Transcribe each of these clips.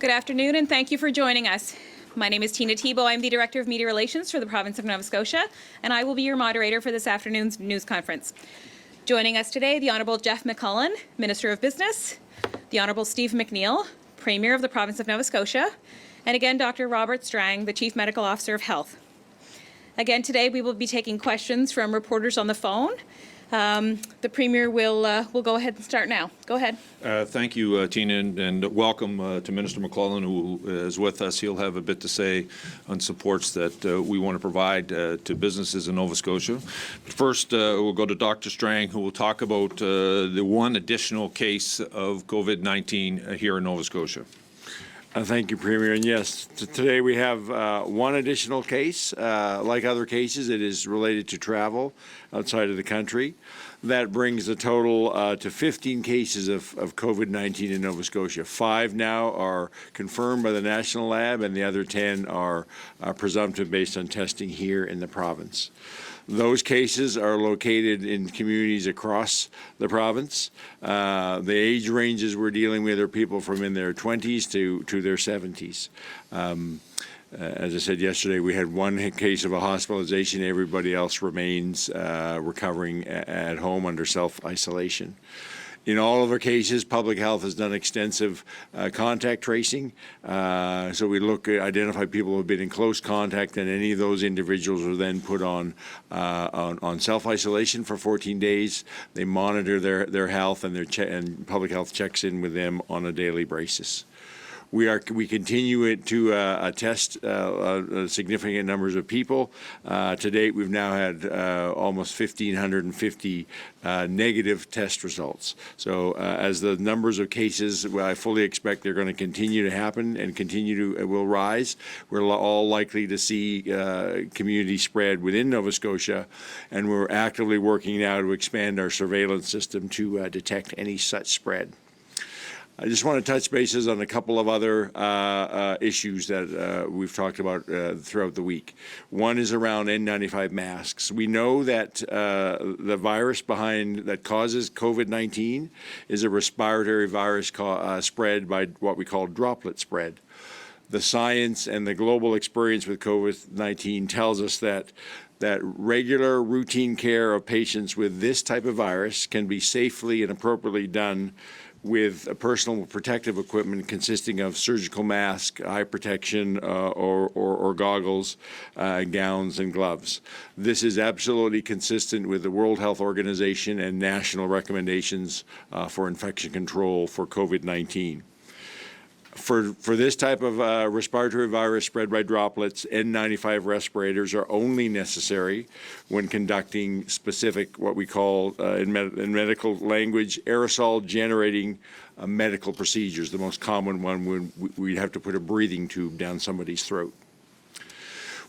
Good afternoon, and thank you for joining us. My name is Tina Tebow. I'm the Director of Media Relations for the province of Nova Scotia, and I will be your moderator for this afternoon's news conference. Joining us today, the Honourable Jeff McCullen, Minister of Business, the Honourable Steve McNeil, Premier of the province of Nova Scotia, and again, Dr. Robert Strang, the Chief Medical Officer of Health. Again, today we will be taking questions from reporters on the phone. The Premier will go ahead and start now. Go ahead. Thank you, Tina, and welcome to Minister McClellan, who is with us. He'll have a bit to say on supports that we want to provide to businesses in Nova Scotia. First, we'll go to Dr. Strang, who will talk about the one additional case of COVID-19 here in Nova Scotia. Thank you, Premier. And yes, today we have one additional case. Like other cases, it is related to travel outside of the country. That brings the total to 15 cases of COVID-19 in Nova Scotia. 5 now are confirmed by the national lab, and the other 10 are presumptive based on testing here in the province. Those cases are located in communities across the province. The age ranges we're dealing with are people from in their 20s to their 70s. As I said yesterday, we had one case of a hospitalization. Everybody else remains recovering at home under self-isolation. In all of our cases, public health has done extensive contact tracing. So we identify people who have been in close contact, and any of those individuals are then put on self-isolation for 14 days. They monitor their health, and public health checks in with them on a daily basis. We continue to test significant numbers of people. To date, we've now had almost 1,550 negative test results. So as the numbers of cases, I fully expect they're going to continue to happen and will rise. We're all likely to see community spread within Nova Scotia, and we're actively working now to expand our surveillance system to detect any such spread. I just want to touch bases on a couple of other issues that we've talked about throughout the week. One is around N95 masks. We know that the virus that causes COVID-19 is a respiratory virus spread by what we call droplet spread. The science and the global experience with COVID-19 tells us that regular routine care of patients with this type of virus can be safely and appropriately done with personal protective equipment consisting of surgical mask, eye protection, or goggles, gowns, and gloves. This is absolutely consistent with the World Health Organization and national recommendations for infection control for COVID-19. For this type of respiratory virus spread by droplets, N95 respirators are only necessary when conducting specific, what we call in medical language, aerosol generating medical procedures. The most common one would we'd have to put a breathing tube down somebody's throat.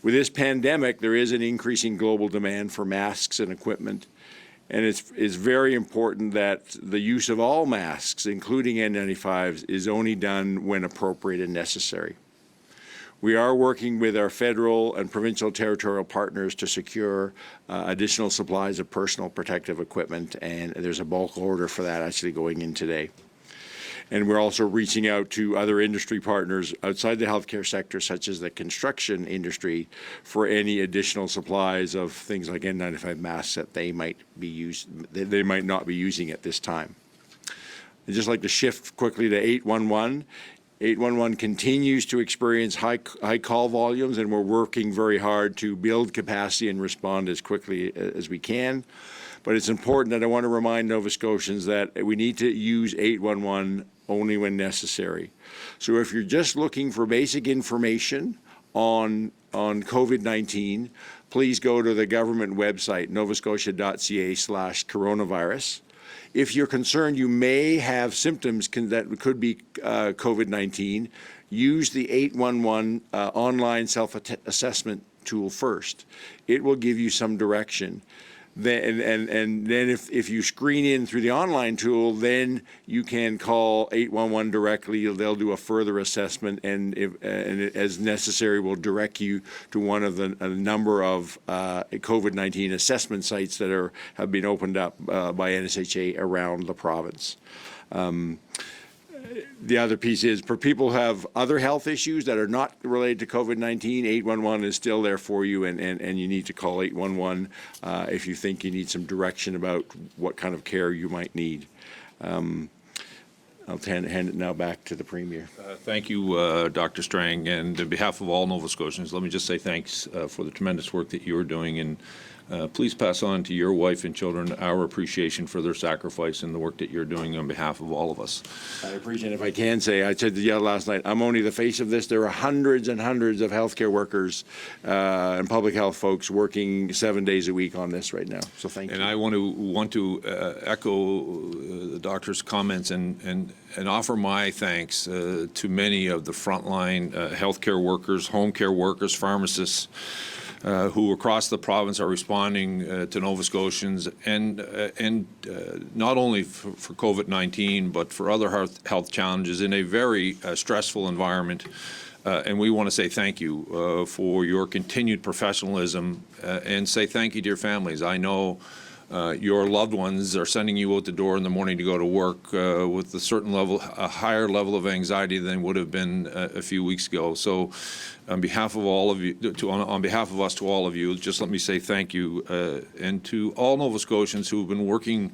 With this pandemic, there is an increasing global demand for masks and equipment. And it's very important that the use of all masks, including N95s, is only done when appropriate and necessary. We are working with our federal and provincial territorial partners to secure additional supplies of personal protective equipment, and there's a bulk order for that actually going in today. And we're also reaching out to other industry partners outside the healthcare sector, such as the construction industry, for any additional supplies of things like N95 masks that they might not be using at this time. I'd just like to shift quickly to 811. 811 continues to experience high call volumes, and we're working very hard to build capacity and respond as quickly as we can. But it's important that I want to remind Nova Scotians that we need to use 811 only when necessary. So if you're just looking for basic information on COVID-19, please go to the government website, novascotia.ca/coronavirus. If you're concerned you may have symptoms that could be COVID-19, use the 811 online self-assessment tool first. It will give you some direction. And then if you screen in through the online tool, then you can call 811 directly. They'll do a further assessment, and as necessary, will direct you to one of a number of COVID-19 assessment sites that have been opened up by NSHA around the province. The other piece is for people who have other health issues that are not related to COVID-19, 811 is still there for you, and you need to call 811 if you think you need some direction about what kind of care you might need. I'll hand it now back to the Premier. Thank you, Dr. Strang, and on behalf of all Nova Scotians, let me just say thanks for the tremendous work that you're doing, and please pass on to your wife and children our appreciation for their sacrifice and the work that you're doing on behalf of all of us. I appreciate it. If I can say, I said to Yale last night, I'm only the face of this. There are hundreds and hundreds of healthcare workers and public health folks working 7 days a week on this right now. So thank you. And I want to echo the doctor's comments and offer my thanks to many of the frontline healthcare workers, home care workers, pharmacists, who across the province are responding to Nova Scotians and not only for COVID-19 but for other health challenges in a very stressful environment. And we want to say thank you for your continued professionalism and say thank you to your families. I know your loved ones are sending you out the door in the morning to go to work with a higher level of anxiety than would have been a few weeks ago. So on behalf of all of you, on behalf of us to all of you, just let me say thank you, and to all Nova Scotians who have been working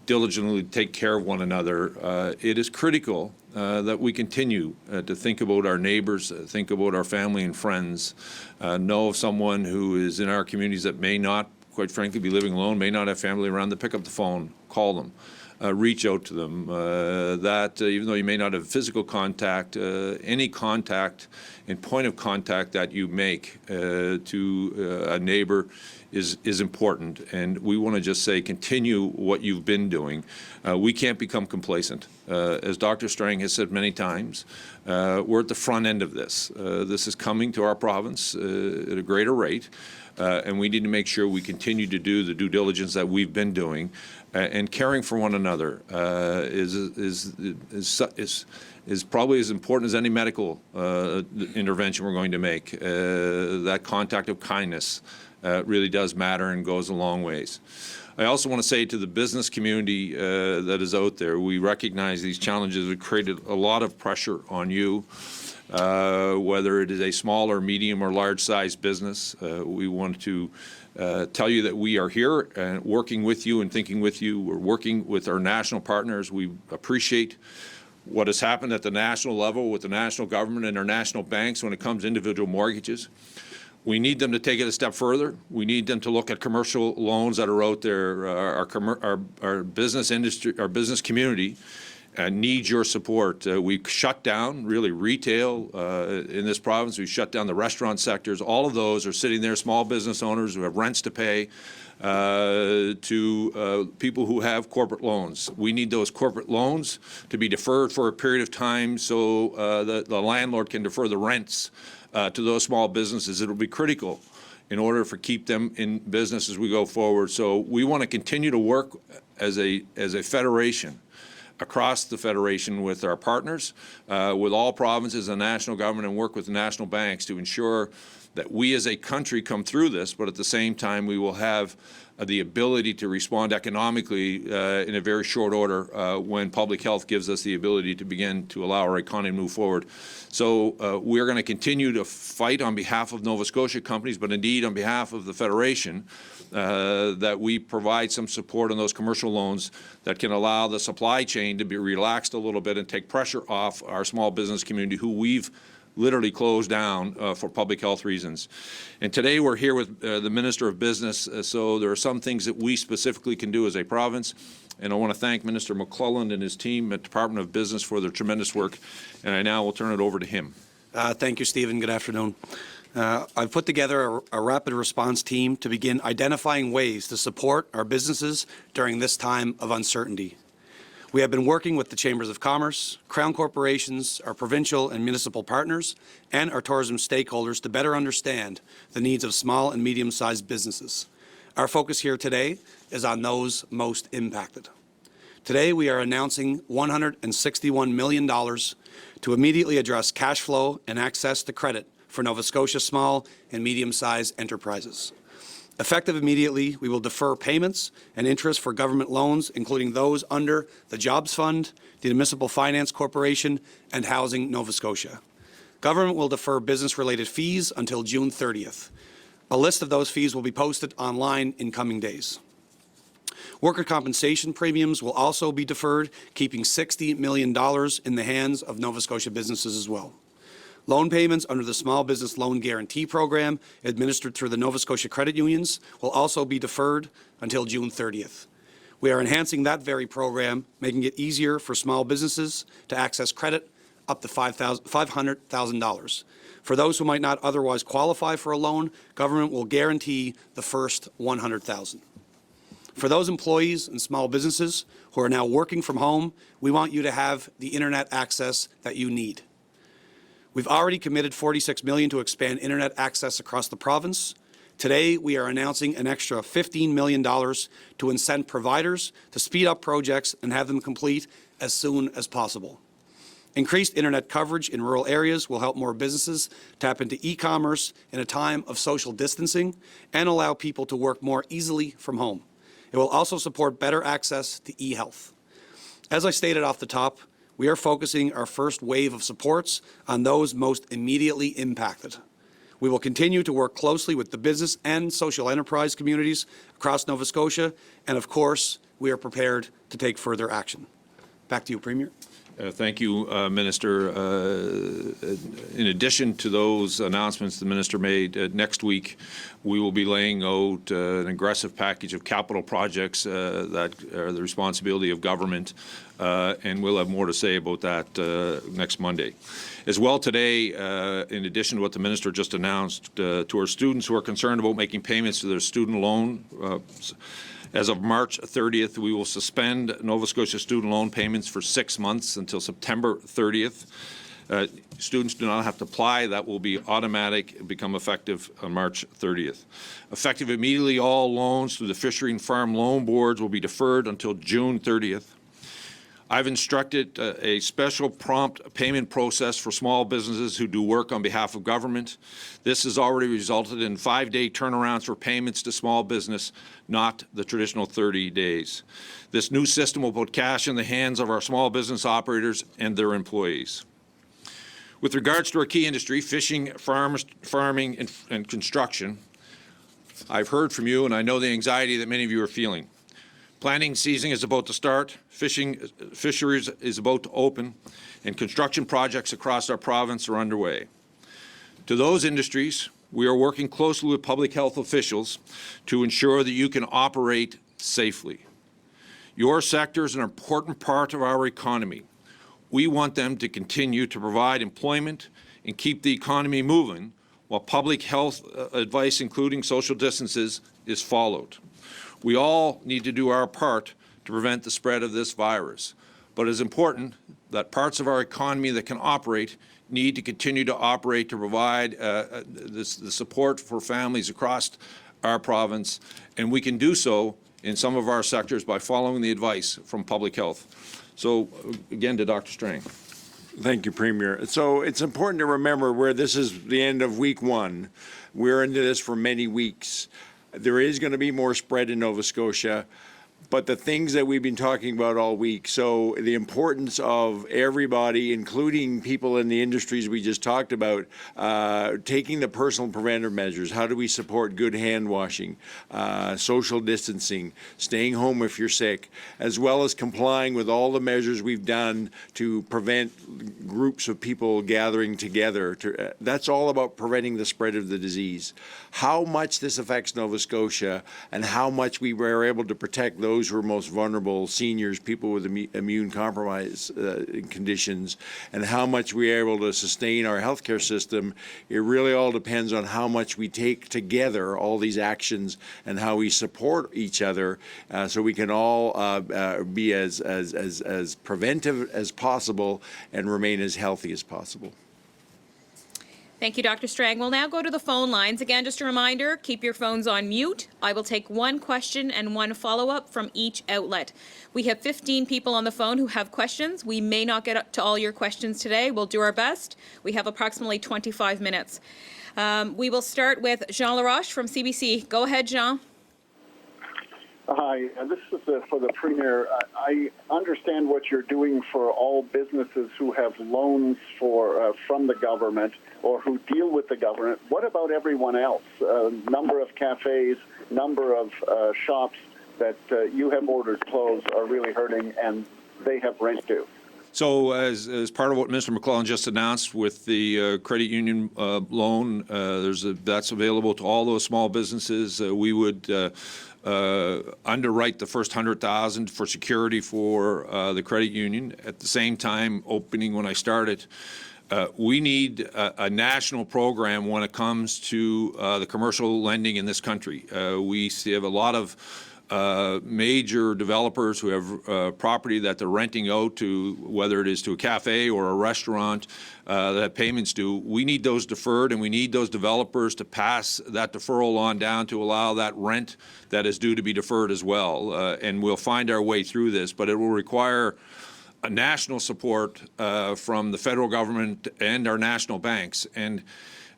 diligently to take care of one another. It is critical that we continue to think about our neighbors, think about our family and friends, know of someone who is in our communities that may not, quite frankly, be living alone, may not have family around, to pick up the phone, call them, reach out to them. Even though you may not have physical contact, any contact and point of contact that you make to a neighbor is important. And we want to just say, continue what you've been doing. We can't become complacent. As Dr. Strang has said many times, we're at the front end of this. This is coming to our province at a greater rate. And we need to make sure we continue to do the due diligence that we've been doing, and caring for one another is probably as important as any medical intervention we're going to make. That contact of kindness really does matter and goes a long ways. I also want to say to the business community that is out there, we recognize these challenges have created a lot of pressure on you. Whether it is a small or medium or large-sized business, we want to tell you that we are here and working with you and thinking with you. We're working with our national partners. We appreciate what has happened at the national level with the national government and our national banks when it comes to individual mortgages. We need them to take it a step further. We need them to look at commercial loans that are out there. Our business industry, our business community needs your support. We shut down really retail in this province. We shut down the restaurant sectors. All of those are sitting there, small business owners who have rents to pay, to people who have corporate loans. We need those corporate loans to be deferred for a period of time so that the landlord can defer the rents to those small businesses. It'll be critical in order to keep them in business as we go forward. So we want to continue to work as a federation, across the federation, with our partners, with all provinces and national government, and work with the national banks to ensure that we as a country come through this, but at the same time we will have the ability to respond economically in a very short order when public health gives us the ability to begin to allow our economy to move forward. So we're going to continue to fight on behalf of Nova Scotia companies, but indeed on behalf of the Federation, that we provide some support on those commercial loans that can allow the supply chain to be relaxed a little bit and take pressure off our small business community, who we've literally closed down for public health reasons. And today we're here with the Minister of Business, so there are some things that we specifically can do as a province. And I want to thank Minister McClelland and his team at Department of Business for their tremendous work. And I now will turn it over to him. Thank you, Stephen. Good afternoon. I've put together a rapid response team to begin identifying ways to support our businesses during this time of uncertainty. We have been working with the Chambers of Commerce, Crown corporations, our provincial and municipal partners, and our tourism stakeholders to better understand the needs of small and medium-sized businesses. Our focus here today is on those most impacted. Today, we are announcing $161 million to immediately address cash flow and access to credit for Nova Scotia small and medium-sized enterprises. Effective immediately, we will defer payments and interest for government loans, including those under the Jobs Fund, the Municipal Finance Corporation, and Housing Nova Scotia. Government will defer business-related fees until June 30th. A list of those fees will be posted online in coming days. Worker compensation premiums will also be deferred, keeping $60 million in the hands of Nova Scotia businesses as well. Loan payments under the Small Business Loan Guarantee Program, administered through the Nova Scotia credit unions, will also be deferred until June 30th. We are enhancing that very program, making it easier for small businesses to access credit up to $500,000. For those who might not otherwise qualify for a loan, government will guarantee the first $100,000. For those employees and small businesses who are now working from home, we want you to have the internet access that you need. We've already committed $46 million to expand internet access across the province. Today, we are announcing an extra $15 million to incent providers to speed up projects and have them complete as soon as possible. Increased internet coverage in rural areas will help more businesses tap into e-commerce in a time of social distancing and allow people to work more easily from home. It will also support better access to e-health. As I stated off the top, we are focusing our first wave of supports on those most immediately impacted. We will continue to work closely with the business and social enterprise communities across Nova Scotia, and of course, we are prepared to take further action. Back to you, Premier. Thank you, Minister. In addition to those announcements the Minister made, next week we will be laying out an aggressive package of capital projects that are the responsibility of government, and we'll have more to say about that next Monday. As well today, in addition to what the Minister just announced, to our students who are concerned about making payments to their student loan, as of March 30th, we will suspend Nova Scotia student loan payments for 6 months until September 30th. Students do not have to apply. That will be automatic, become effective on March 30th. Effective immediately, all loans through the Fishery and Farm Loan Boards will be deferred until June 30th. I've instructed a special prompt payment process for small businesses who do work on behalf of government. This has already resulted in 5-day turnarounds for payments to small business, not the traditional 30 days. This new system will put cash in the hands of our small business operators and their employees. With regards to our key industry, fishing, farming, and construction, I've heard from you, and I know the anxiety that many of you are feeling. Planting season is about to start, fisheries is about to open, and construction projects across our province are underway. To those industries, we are working closely with public health officials to ensure that you can operate safely. Your sector is an important part of our economy. We want them to continue to provide employment and keep the economy moving while public health advice, including social distances, is followed. We all need to do our part to prevent the spread of this virus, but it's important that parts of our economy that can operate need to continue to operate to provide the support for families across our province, and we can do so in some of our sectors by following the advice from public health. So again, to Dr. Strang. Thank you, Premier. So it's important to remember where this is the end of week 1. We're into this for many weeks. There is going to be more spread in Nova Scotia, but the things that we've been talking about all week, so the importance of everybody, including people in the industries we just talked about, taking the personal preventive measures. How do we support good hand washing, social distancing, staying home if you're sick, as well as complying with all the measures we've done to prevent groups of people gathering together. That's all about preventing the spread of the disease. How much this affects Nova Scotia and how much we were able to protect those who are most vulnerable, seniors, people with immune compromise conditions, and how much we are able to sustain our healthcare system, it really all depends on how much we take together all these actions and how we support each other, so we can all be as preventive as possible and remain as healthy as possible. Thank you, Dr. Strang. We'll now go to the phone lines. Again, just a reminder, keep your phones on mute. I will take one question and one follow-up from each outlet. We have 15 people on the phone who have questions. We may not get up to all your questions today. We'll do our best. We have approximately 25 minutes. We will start with Jean Laroche from CBC. Go ahead, Jean. Hi, this is for the Premier. I understand what you're doing for all businesses who have loans from the government or who deal with the government. What about everyone else? Number of cafes, number of shops that you have ordered closed are really hurting, and they have rent due. So as part of what Mr. McClellan just announced with the credit union loan, that's available to all those small businesses. We would underwrite the first 100,000 for security for the credit union. At the same time, opening when I started, we need a national program when it comes to the commercial lending in this country. We have a lot of major developers who have property that they're renting out to, whether it is to a cafe or a restaurant that payments due. We need those deferred, and we need those developers to pass that deferral on down to allow that rent that is due to be deferred as well. And we'll find our way through this, but it will require a national support from the federal government and our national banks. And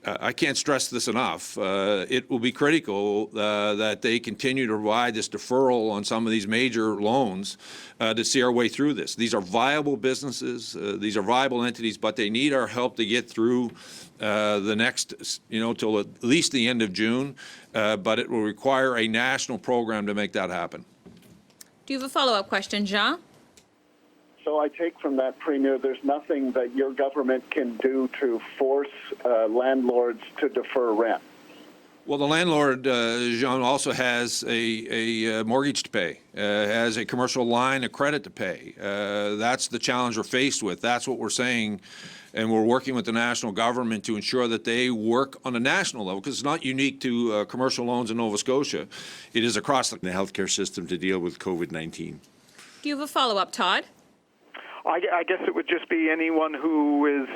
I can't stress this enough. It will be critical that they continue to provide this deferral on some of these major loans to see our way through this. These are viable businesses. These are viable entities, but they need our help to get through the next, till at least the end of June. But it will require a national program to make that happen. Do you have a follow-up question, Jean? So I take from that, Premier, there's nothing that your government can do to force landlords to defer rent. Well, the landlord, Jean, also has a mortgage to pay, has a commercial line of credit to pay. That's the challenge we're faced with. That's what we're saying, and we're working with the national government to ensure that they work on a national level, because it's not unique to commercial loans in Nova Scotia. It is across the healthcare system to deal with COVID-19. Do you have a follow-up, Todd? I guess it would just be anyone who is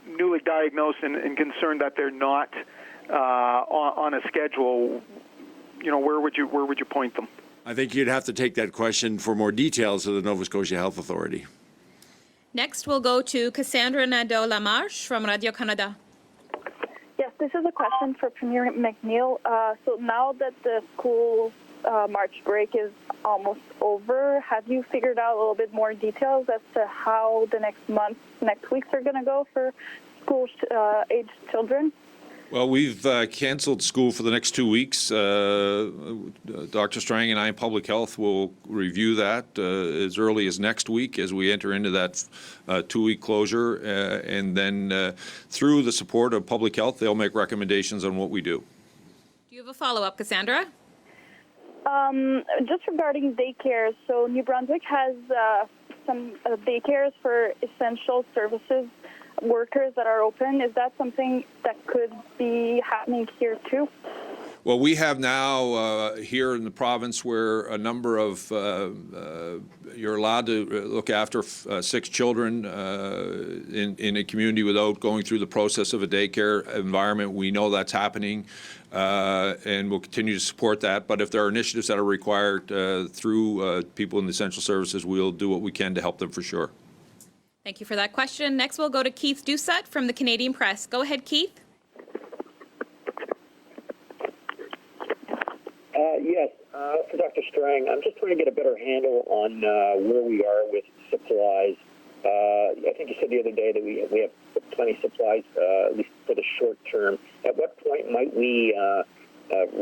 newly diagnosed and concerned that they're not on a schedule. Where would you point them? I think you'd have to take that question for more details to the Nova Scotia Health Authority. Next, we'll go to Cassandra Nadeau-Lamarche from Radio-Canada. Yes, this is a question for Premier McNeil. So now that the school March break is almost over, have you figured out a little bit more details as to how the next weeks are going to go for school-aged children? Well, we've canceled school for the next 2 weeks. Dr. Strang and I in Public Health will review that as early as next week as we enter into that 2-week closure. And then through the support of Public Health, they'll make recommendations on what we do. Do you have a follow-up, Cassandra? Just regarding daycares, so New Brunswick has some daycares for essential services workers that are open. Is that something that could be happening here too? Well, we have now here in the province where a number of, you're allowed to look after 6 children in a community without going through the process of a daycare environment. We know that's happening, and we'll continue to support that. But if there are initiatives that are required through people in the essential services, we'll do what we can to help them for sure. Thank you for that question. Next, we'll go to Keith Doucette from the Canadian Press. Go ahead, Keith. Yes, for Dr. Strang, I'm just trying to get a better handle on where we are with supplies. I think you said the other day that we have plenty of supplies, at least for the short term. At what point might we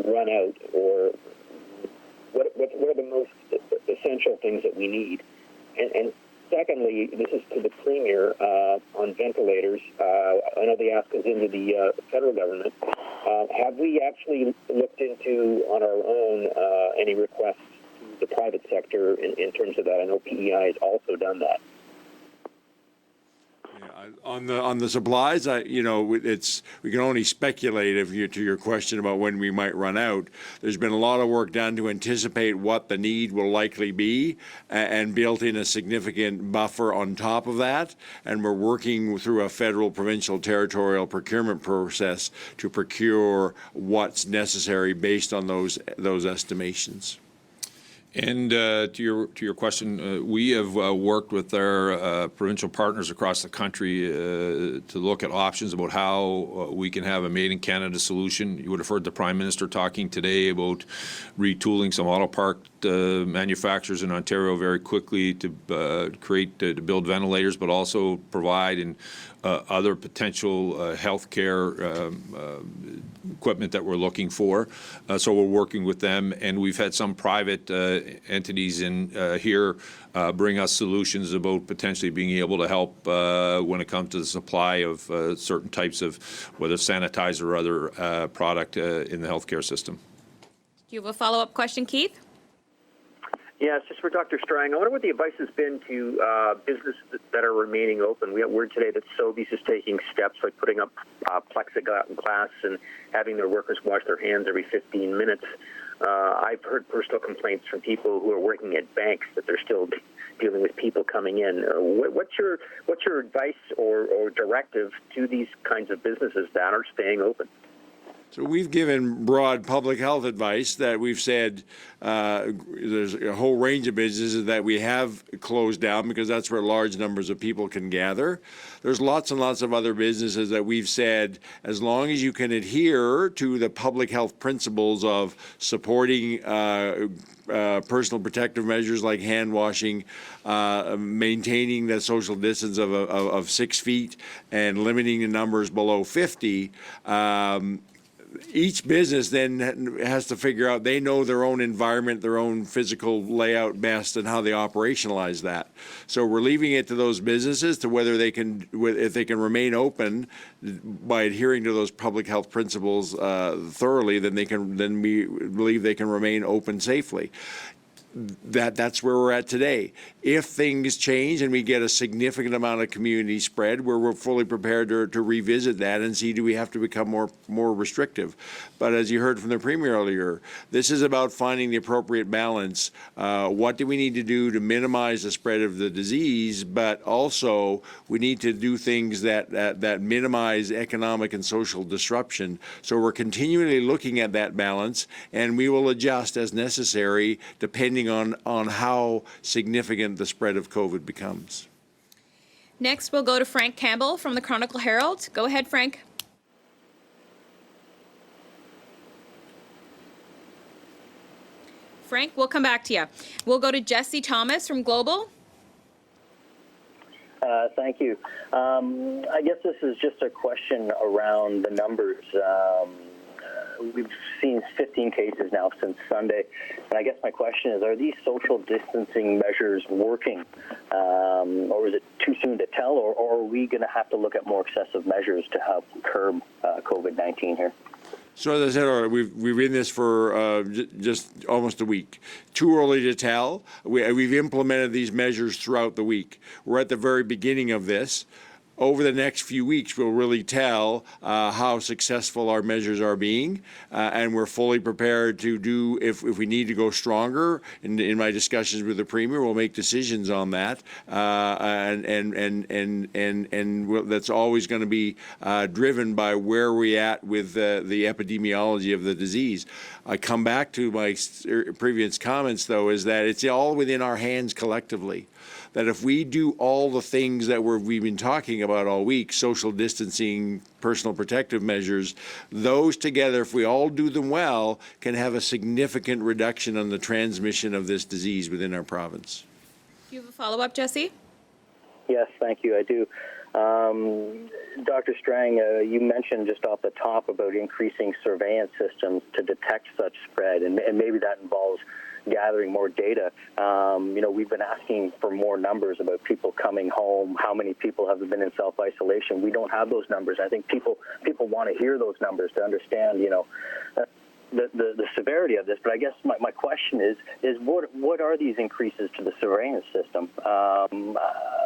run out, or what are the most essential things that we need? And secondly, this is to the Premier on ventilators. I know the ask is into the federal government. Have we actually looked into, on our own, any requests to the private sector in terms of that? I know PEI has also done that. Yeah, On the supplies, we can only speculate to your question about when we might run out. There's been a lot of work done to anticipate what the need will likely be and built in a significant buffer on top of that. And we're working through a federal, provincial, territorial procurement process to procure what's necessary based on those estimations. And to your question, we have worked with our provincial partners across the country to look at options about how we can have a made in Canada solution. You would have heard the Prime Minister talking today about retooling some auto part manufacturers in Ontario very quickly to build ventilators, but also provide in other potential healthcare equipment that we're looking for. So we're working with them, and we've had some private entities in here bring us solutions about potentially being able to help when it comes to the supply of certain types of, whether sanitizer or other product in the healthcare system. Do you have a follow-up question, Keith? Yeah, it's just for Dr. Strang. I wonder what the advice has been to businesses that are remaining open. We got word today that Sobeys is taking steps like putting up plexiglass and having their workers wash their hands every 15 minutes. I've heard personal complaints from people who are working at banks that they're still dealing with people coming in. What's your advice or directive to these kinds of businesses that are staying open? So we've given broad public health advice that we've said there's a whole range of businesses that we have closed down because that's where large numbers of people can gather. There's lots and lots of other businesses that we've said, as long as you can adhere to the public health principles of supporting personal protective measures like hand washing, maintaining the social distance of 6 feet, and limiting the numbers below 50, each business then has to figure out, they know their own environment, their own physical layout best, and how they operationalize that. So we're leaving it to those businesses to whether they can, if they can remain open by adhering to those public health principles thoroughly, then we believe they can remain open safely. That's where we're at today. If things change and we get a significant amount of community spread, we're fully prepared to revisit that and see, do we have to become more restrictive. But as you heard from the Premier earlier, this is about finding the appropriate balance. What do we need to do to minimize the spread of the disease, but also we need to do things that minimize economic and social disruption. So we're continually looking at that balance, and we will adjust as necessary depending on how significant the spread of COVID becomes. Next, we'll go to Frank Campbell from the Chronicle Herald. Go ahead, Frank. Frank, we'll come back to you. We'll go to Jesse Thomas from Global. Thank you. I guess this is just a question around the numbers. We've seen 15 cases now since Sunday. And I guess my question is, are these social distancing measures working? Or is it too soon to tell? Or are we going to have to look at more excessive measures to help curb COVID-19 here? So as I said, we've been in this for just almost a week. Too early to tell. We've implemented these measures throughout the week. We're at the very beginning of this. Over the next few weeks, we'll really tell how successful our measures are being, and we're fully prepared to do, if we need to go stronger. In my discussions with the Premier, we'll make decisions on that, and that's always going to be driven by where we're at with the epidemiology of the disease. I come back to my previous comments, though, is that it's all within our hands collectively. That if we do all the things that we've been talking about all week, social distancing, personal protective measures, those together, if we all do them well, can have a significant reduction on the transmission of this disease within our province. Do you have a follow-up, Jesse? Yes, thank you. I do. Dr. Strang, you mentioned just off the top about increasing surveillance systems to detect such spread, and maybe that involves gathering more data. We've been asking for more numbers about people coming home, how many people have been in self-isolation. We don't have those numbers. I think people want to hear those numbers to understand, the severity of this. But I guess my question is what are these increases to the surveillance system?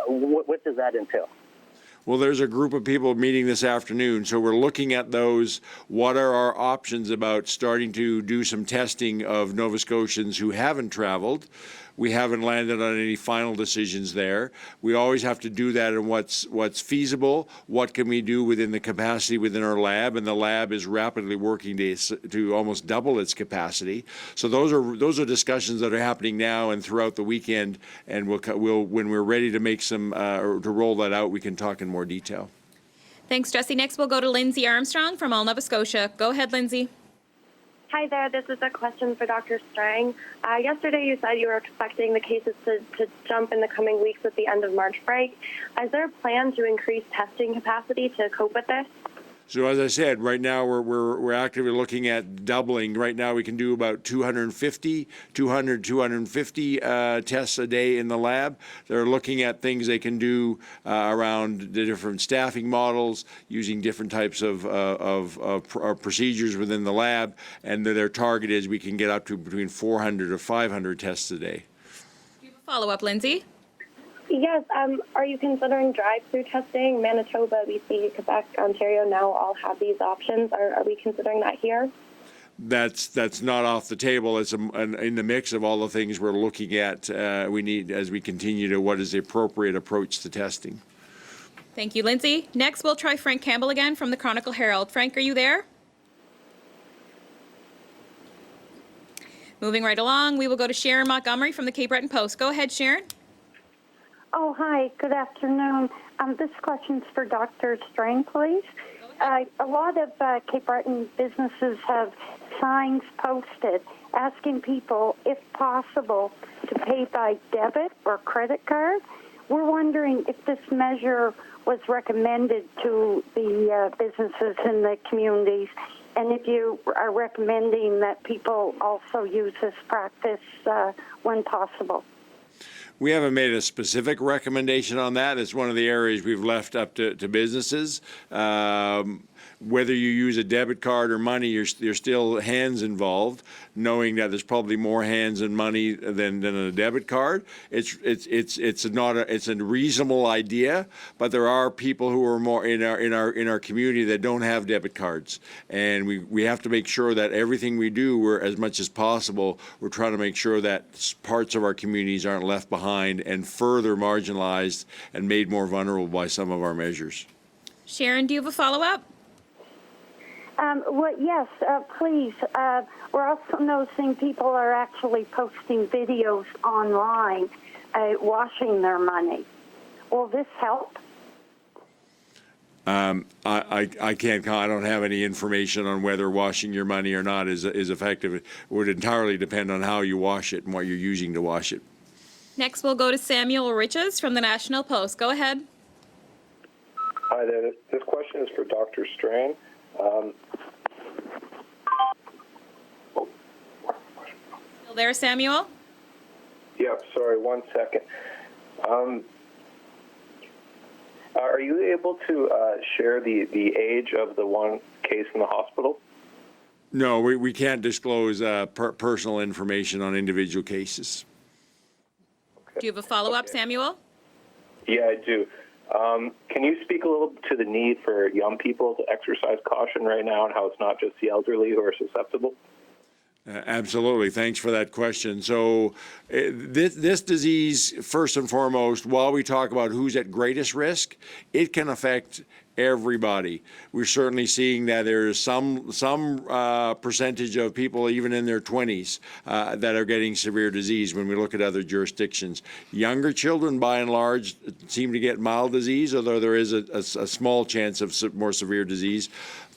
What does that entail? Well, there's a group of people meeting this afternoon, so we're looking at those. What are our options about starting to do some testing of Nova Scotians who haven't traveled? We haven't landed on any final decisions there. We always have to do that in what's feasible. What can we do within the capacity within our lab? And the lab is rapidly working to almost double its capacity. So those are discussions that are happening now and throughout the weekend. And we'll when we're ready to make some or to roll that out, we can talk in more detail. Thanks, Jesse. Next, we'll go to Lindsay Armstrong from All Nova Scotia. Go ahead, Lindsay. Hi there, this is a question for Dr. Strang. Yesterday you said you were expecting the cases to jump in the coming weeks with the end of March break. Is there a plan to increase testing capacity to cope with this? So as I said, right now we're actively looking at doubling. Right now we can do about 250 tests a day in the lab. They're looking at things they can do around the different staffing models, using different types of procedures within the lab, and their target is we can get up to between 400 or 500 tests a day. Do you have a follow-up, Lindsay? Yes, are you considering drive-through testing? Manitoba, BC, Quebec, Ontario now all have these options. Are we considering that here? That's not off the table. It's in the mix of all the things we're looking at. We need as we continue to what is the appropriate approach to testing. Thank you, Lindsay. Next, we'll try Frank Campbell again from the Chronicle Herald. Frank, are you there? Moving right along, we will go to Sharon Montgomery from the Cape Breton Post. Go ahead, Sharon. Oh, hi. Good afternoon. This question's for Dr. Strang, please. A lot of Cape Breton businesses have signs posted asking people, if possible, to pay by debit or credit card. We're wondering if this measure was recommended to the businesses in the communities, and if you are recommending that people also use this practice when possible. We haven't made a specific recommendation on that. It's one of the areas we've left up to businesses. Whether you use a debit card or money, there's still hands involved, knowing that there's probably more hands and money than a debit card. It's a reasonable idea, but there are people who are more in our community that don't have debit cards, and we have to make sure that everything we do, we're as much as possible, we're trying to make sure that parts of our communities aren't left behind and further marginalized and made more vulnerable by some of our measures. Sharon, do you have a follow-up? Well, yes, please. We're also noticing people are actually posting videos online washing their money. Will this help? I can't. I don't have any information on whether washing your money or not is effective. It would entirely depend on how you wash it and what you're using to wash it. Next, we'll go to Samuel Riches from the National Post. Go ahead. Hi there. This question is for Dr. Strang. Still there, Samuel? Yep, sorry, 1 second. Are you able to share the age of the one case in the hospital? No, we can't disclose personal information on individual cases. Do you have a follow-up, Samuel? Yeah, I do. Can you speak a little to the need for young people to exercise caution right now and how it's not just the elderly who are susceptible? Absolutely. Thanks for that question. So this disease, first and foremost, while we talk about who's at greatest risk, it can affect everybody. We're certainly seeing that there is some percentage of people, even in their 20s, that are getting severe disease when we look at other jurisdictions. Younger children, by and large, seem to get mild disease, although there is a small chance of more severe disease.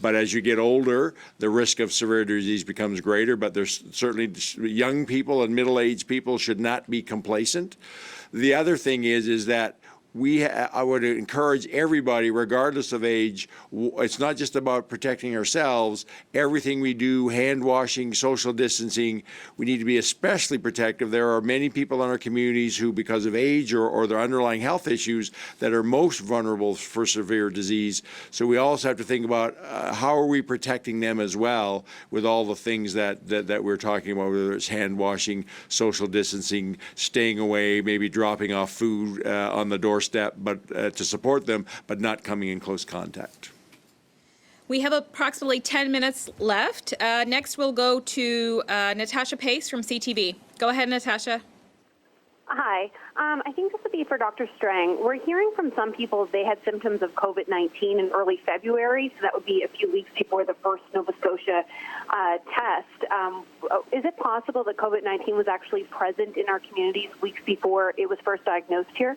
But as you get older, the risk of severe disease becomes greater. But there's certainly young people and middle-aged people should not be complacent. The other thing is that I would encourage everybody, regardless of age, it's not just about protecting ourselves. Everything we do, hand washing, social distancing, we need to be especially protective. There are many people in our communities who, because of age or their underlying health issues, that are most vulnerable for severe disease. So we also have to think about how are we protecting them as well with all the things that we're talking about, whether it's hand washing, social distancing, staying away, maybe dropping off food on the doorstep doorstep, but to support them, but not coming in close contact. We have approximately 10 minutes left. Next, we'll go to Natasha Pace from CTV. Go ahead, Natasha. Hi. I think this would be for Dr. Strang. We're hearing from some people they had symptoms of COVID-19 in early February, so that would be a few weeks before the first Nova Scotia test. Is it possible that COVID-19 was actually present in our communities weeks before it was first diagnosed here?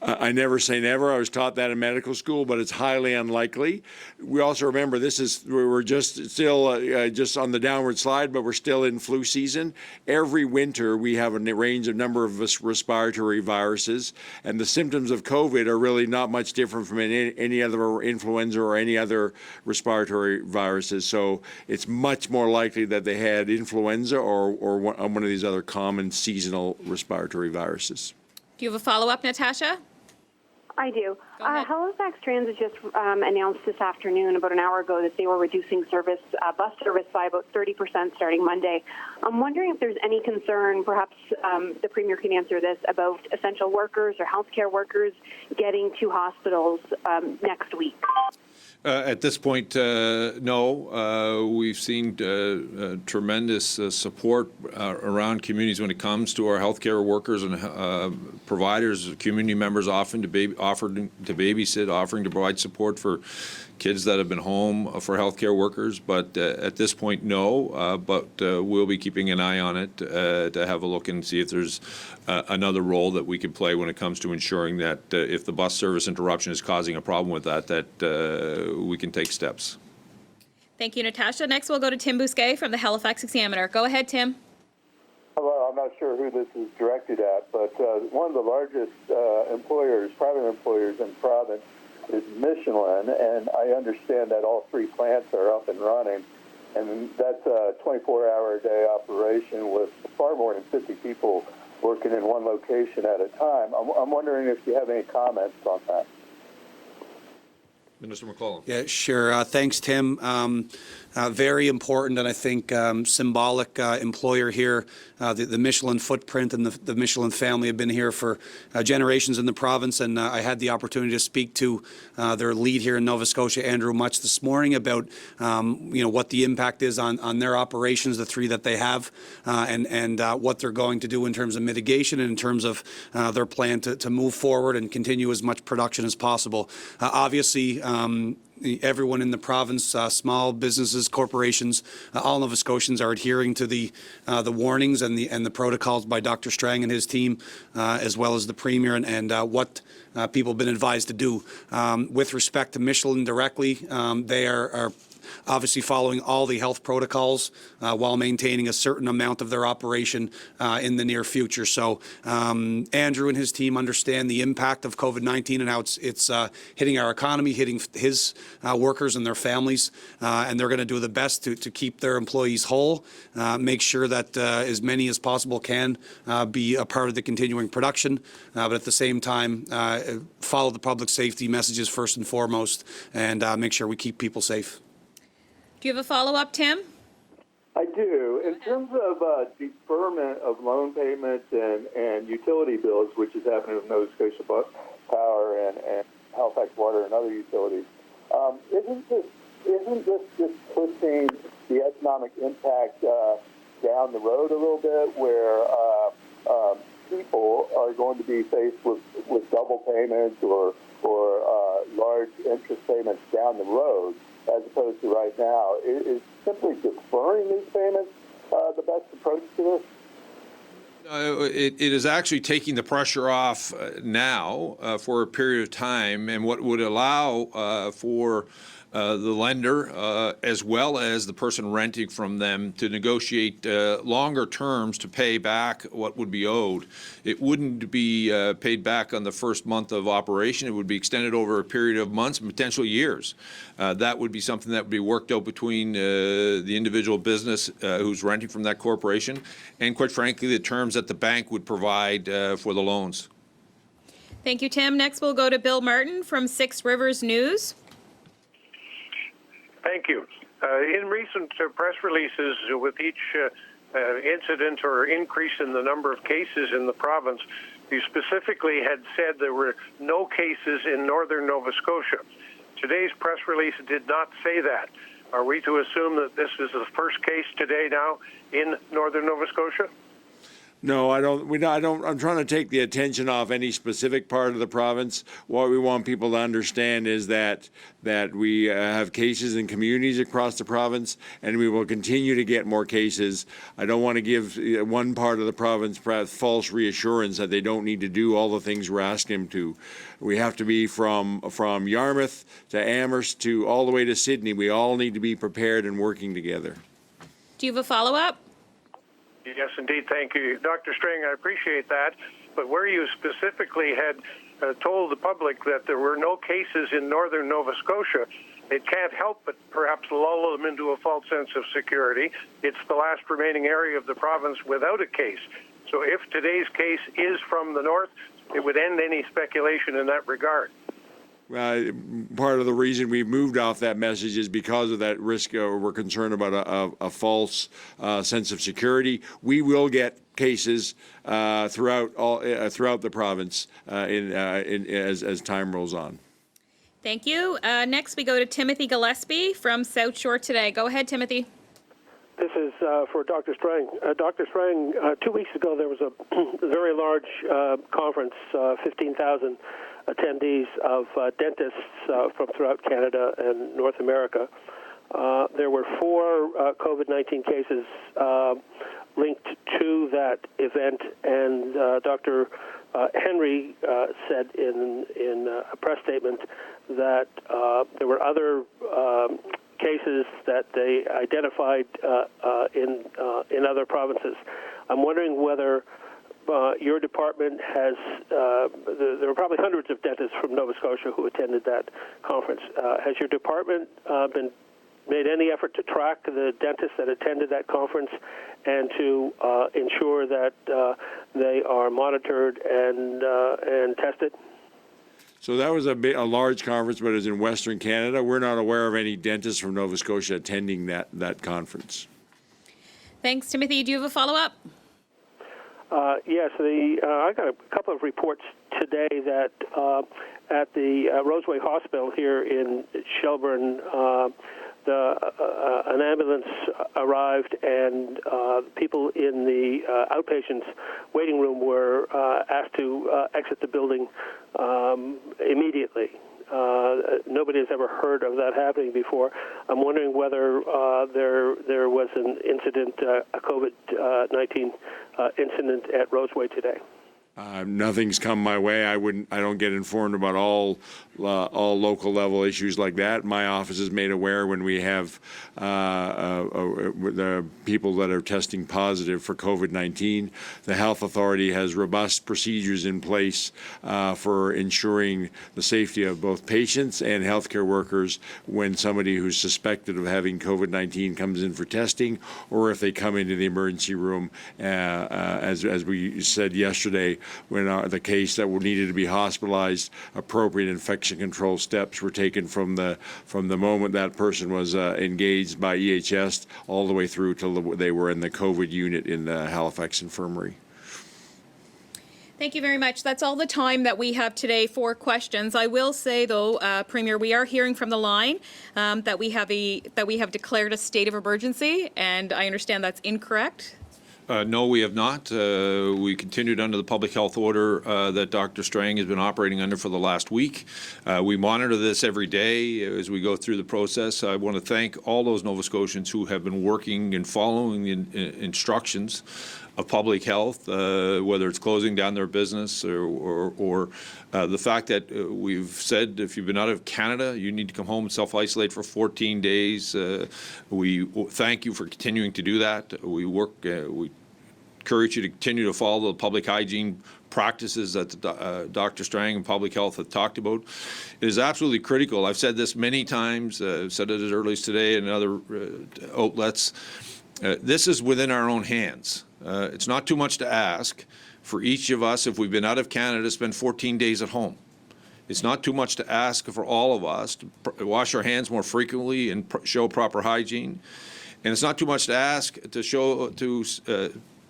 I never say never. I was taught that in medical school, but it's highly unlikely. We also remember we're just still just on the downward slide, but we're still in flu season. Every winter we have a number of respiratory viruses, and the symptoms of COVID are really not much different from any other influenza or any other respiratory viruses. So it's much more likely that they had influenza or one of these other common seasonal respiratory viruses. Do you have a follow-up, Natasha? I do. Halifax Transit just announced this afternoon, about an hour ago, that they were reducing bus service by about 30% starting Monday. I'm wondering if there's any concern, perhaps the Premier can answer this, about essential workers or healthcare workers getting to hospitals next week. At this point, no. We've seen tremendous support around communities when it comes to our healthcare workers and providers, community members offering to babysit, offering to provide support for kids that have been home for healthcare workers. But at this point, no. But we'll be keeping an eye on it to have a look and see if there's another role that we can play when it comes to ensuring that if the bus service interruption is causing a problem with that we can take steps. Thank you, Natasha. Next, we'll go to Tim Bousquet from the Halifax Examiner. Go ahead, Tim. Well, I'm not sure who this is directed at, but one of the largest private employers in the province is Michelin, and I understand that all three plants are up and running, and that's a 24-hour-a-day operation with far more than 50 people working in one location at a time. I'm wondering if you have any comments on that. Minister McClellan. Yeah, sure. Thanks, Tim. Very important and I think symbolic employer here. The Michelin footprint and the Michelin family have been here for generations in the province, and I had the opportunity to speak to their lead here in Nova Scotia, Andrew Much, this morning about what the impact is on their operations, the three that they have, and what they're going to do in terms of mitigation and in terms of their plan to move forward and continue as much production as possible. Obviously, everyone in the province, small businesses, corporations, all Nova Scotians are adhering to the warnings and the protocols by Dr. Strang and his team, as well as the Premier and what people have been advised to do. With respect to Michelin directly, they are obviously following all the health protocols while maintaining a certain amount of their operation in the near future. So Andrew and his team understand the impact of COVID-19 and how it's hitting our economy, hitting his workers and their families, and they're going to do the best to keep their employees whole, make sure that as many as possible can be a part of the continuing production, but at the same time follow the public safety messages first and foremost, and make sure we keep people safe. Do you have a follow-up, Tim? I do. In terms of deferment of loan payments and utility bills, which is happening with Nova Scotia Power and Halifax Water and other utilities, isn't this just pushing the economic impact down the road a little bit, where people are going to be faced with double payments or large interest payments down the road, as opposed to right now? Is simply deferring these payments the best approach to this? It is actually taking the pressure off now for a period of time, and what would allow for the lender as well as the person renting from them to negotiate longer terms to pay back what would be owed. It wouldn't be paid back on the first month of operation. It would be extended over a period of months and potentially years. That would be something that would be worked out between the individual business who's renting from that corporation and, quite frankly, the terms that the bank would provide for the loans. Thank you, Tim. Next, we'll go to Bill Martin from Six Rivers News. Thank you. In recent press releases with each incident or increase in the number of cases in the province, You specifically had said there were no cases in northern Nova Scotia. Today's press release did not say that. Are we to assume that this is the first case today now in northern Nova Scotia? No, I don't. I'm trying to take the attention off any specific part of the province. What we want people to understand is that we have cases in communities across the province, and we will continue to get more cases. I don't want to give one part of the province false reassurance that they don't need to do all the things we're asking them to. We have to be from Yarmouth to Amherst to all the way to Sydney. We all need to be prepared and working together. Do you have a follow-up? Yes, indeed. Thank you. Dr. Strang, I appreciate that. But where you specifically had told the public that there were no cases in northern Nova Scotia, it can't help but perhaps lull them into a false sense of security. It's the last remaining area of the province without a case. So if today's case is from the north, it would end any speculation in that regard. Part of the reason we moved off that message is because of that risk. We're concerned about a false sense of security. We will get cases throughout the province as time rolls on. Thank you. Next, we go to Timothy Gillespie from South Shore Today. Go ahead, Timothy. This is for Dr. Strang. Dr. Strang, 2 weeks ago there was a very large conference, 15,000 attendees of dentists from throughout Canada and North America. There were 4 COVID-19 cases linked to that event, and Dr. Henry said in a press statement that there were other cases that they identified in other provinces. I'm wondering whether your department has, there were probably hundreds of dentists from Nova Scotia who attended that conference. Has your department made any effort to track the dentists that attended that conference and to ensure that they are monitored and tested? So that was a large conference, but it was in Western Canada. We're not aware of any dentists from Nova Scotia attending that conference. Thanks, Timothy. Do you have a follow-up? Yes, I got a couple of reports today that at the Roseway Hospital here in Shelburne, an ambulance arrived and people in the outpatients waiting room were asked to exit the building immediately. Nobody has ever heard of that happening before. I'm wondering whether there was an incident, a COVID-19 incident at Roseway today. Nothing's come my way. I don't get informed about all local level issues like that. My office is made aware when we have the people that are testing positive for COVID-19. The health authority has robust procedures in place for ensuring the safety of both patients and healthcare workers when somebody who's suspected of having COVID-19 comes in for testing, or if they come into the emergency room, as we said yesterday, when the case that needed to be hospitalized, appropriate infection control steps were taken from the moment that person was engaged by EHS all the way through till they were in the COVID unit in the Halifax Infirmary. Thank you very much. That's all the time that we have today for questions. I will say, though, Premier, we are hearing from the line that we have declared a state of emergency, and I understand that's incorrect. No, we have not. We continued under the public health order that Dr. Strang has been operating under for the last week. We monitor this every day as we go through the process. I want to thank all those Nova Scotians who have been working and following the instructions of public health, whether it's closing down their business or the fact that we've said if you've been out of Canada, you need to come home and self-isolate for 14 days. We thank you for continuing to do that. We encourage you to continue to follow the public hygiene practices that Dr. Strang and public health have talked about. It is absolutely critical. I've said this many times. I've said it as early as today in other outlets. This is within our own hands. It's not too much to ask for each of us, if we've been out of Canada, to spend 14 days at home. It's not too much to ask for all of us to wash our hands more frequently and show proper hygiene. And it's not too much to ask to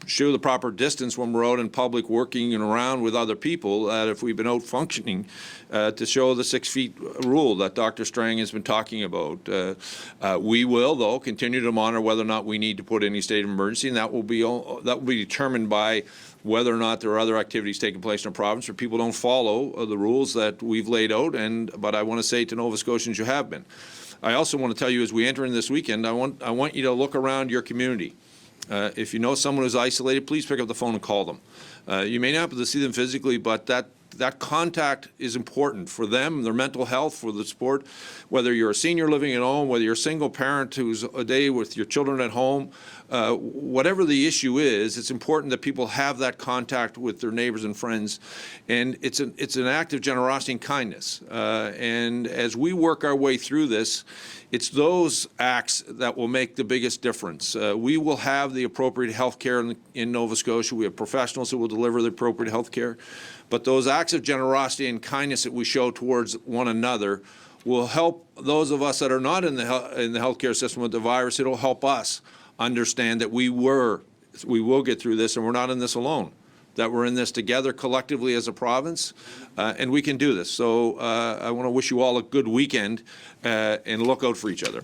show the proper distance when we're out in public working and around with other people, that if we've been out functioning, to show the 6 feet rule that Dr. Strang has been talking about. We will, though, continue to monitor whether or not we need to put any state of emergency, and that will be determined by whether or not there are other activities taking place in our province or people don't follow the rules that we've laid out. But I want to say to Nova Scotians, you have been. I also want to tell you, as we enter in this weekend, I want you to look around your community. If you know someone who's isolated, please pick up the phone and call them. You may not be able to see them physically, but that contact is important for them, their mental health, for the support. Whether you're a senior living at home, whether you're a single parent who's a day with your children at home, whatever the issue is, it's important that people have that contact with their neighbors and friends. And it's an act of generosity and kindness. And as we work our way through this, it's those acts that will make the biggest difference. We will have the appropriate health care in Nova Scotia. We have professionals who will deliver the appropriate health care. But those acts of generosity and kindness that we show towards one another will help those of us that are not in the healthcare system with the virus. It'll help us understand that we will get through this, and we're not in this alone, that we're in this together collectively as a province, and we can do this. So I want to wish you all a good weekend, and look out for each other.